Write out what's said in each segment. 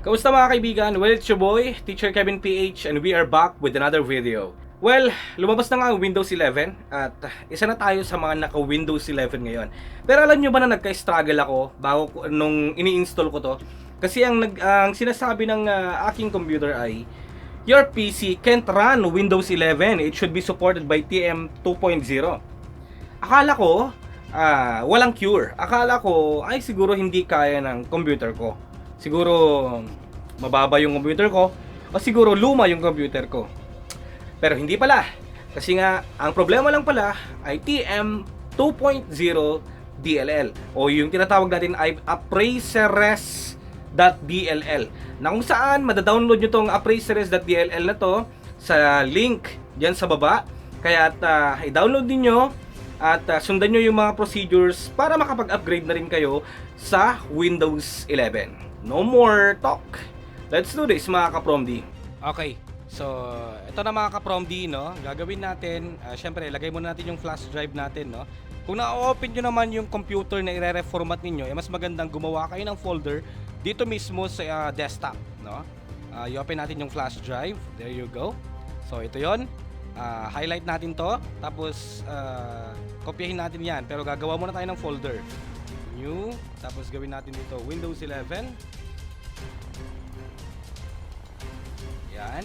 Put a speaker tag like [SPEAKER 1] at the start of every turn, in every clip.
[SPEAKER 1] Kamusta mga kaibigan? Well, it's your boy, TeacherKevinPH, and we are back with another video. Well, lumabas na nga ang Windows 11 at isa na tayo sa mga naka-Windows 11 ngayon. Pero alam nyo ba na nagka-struggle ako nung ini-install ko to? Kasi ang sinasabi ng aking computer ay your PC can't run Windows 11. It should be supported by TM 2.0. Akala ko walang cure. Akala ko ay siguro hindi kaya ng computer ko. Siguro mababa yung computer ko o siguro luma yung computer ko. Pero hindi pala. Kasi nga ang problema lang pala ay TM 2.0 DLL o yung tinatawag natin ay appraiseres.dll, na kung saan madadownload nyo tong appraiseres.dll na to sa link dyan sa baba. Kaya i-download niyo at sundan nyo yung mga procedures para makapag-upgrade na rin kayo sa Windows 11. No more talk. Let's do this mga ka-PromD. Okay, so ito na mga ka-PromD, no? Gagawin natin, syempre lagay muna natin yung flash drive natin, no? Kung na-open nyo naman yung computer na i-reformat ninyo, mas magandang gumawa kayo ng folder dito mismo sa desktop, no? I-open natin yung flash drive. There you go. So ito yon. Highlight natin to, tapos kopyahin natin yan, pero gagawa muna tayo ng folder. New, tapos gawin natin dito Windows 11. Yan.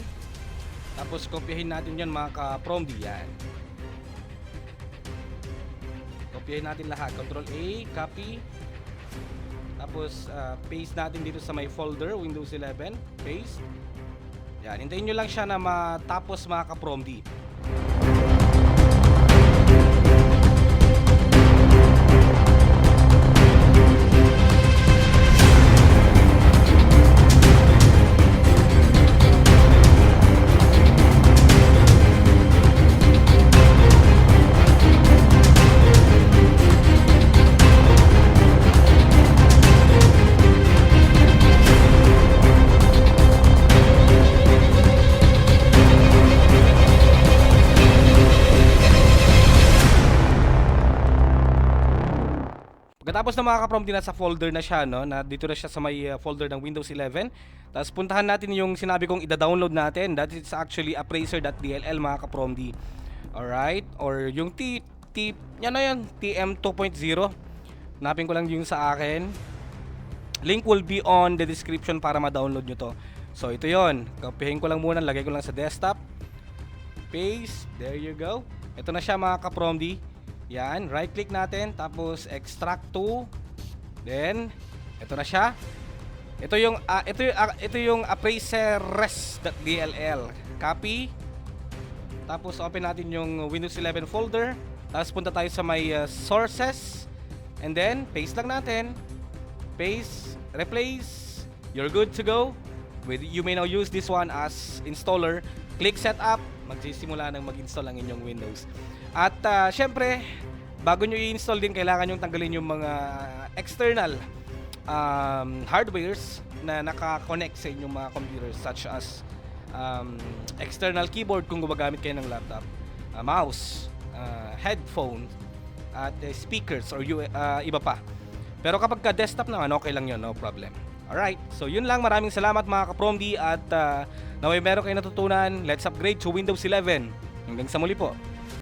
[SPEAKER 1] Tapos kopyahin natin yan mga ka-PromD, yan. Kopyahin natin lahat. Control A, copy. Tapos paste natin dito sa may folder Windows 11. Paste. Yan, hintayin nyo lang siya na matapos mga ka-PromD. Pagkatapos na mga ka-PromD, nasa folder na siya, no? Na dito na siya sa may folder ng Windows 11. Tapos puntahan natin yung sinabi kong ida-download natin. That is actually appraiser.dll mga ka-PromD. Alright? Or yung yan na yan, TM 2.0. Hanapin ko lang yung sa akin. Link will be on the description para ma-download nyo to. So ito yon. Kopyahin ko lang muna, lagay ko lang sa desktop. Paste. There you go. Ito na siya mga ka-PromD. Yan, right click natin, tapos extract to. Then ito na siya. Ito yung appraiseres.dll. Copy. Tapos open natin yung Windows 11 folder. Tapos punta tayo sa may sources. And then paste lang natin. Paste, replace. You're good to go. You may now use this one as installer. Click setup. Magsisimula nang mag-install ang inyong Windows. At syempre, bago nyo i-install din, kailangan nyo tanggalin yung mga external hardwares na naka-connect sa inyong mga computers, such as external keyboard kung gumagamit kayo ng laptop, mouse, headphone, at speakers or iba pa. Pero kapag ka-desktop naman, okay lang yun, no problem. Alright, so yun lang. Maraming salamat mga ka-PromD at naway meron kayo natutunan. Let's upgrade to Windows 11. Hanggang sa muli po.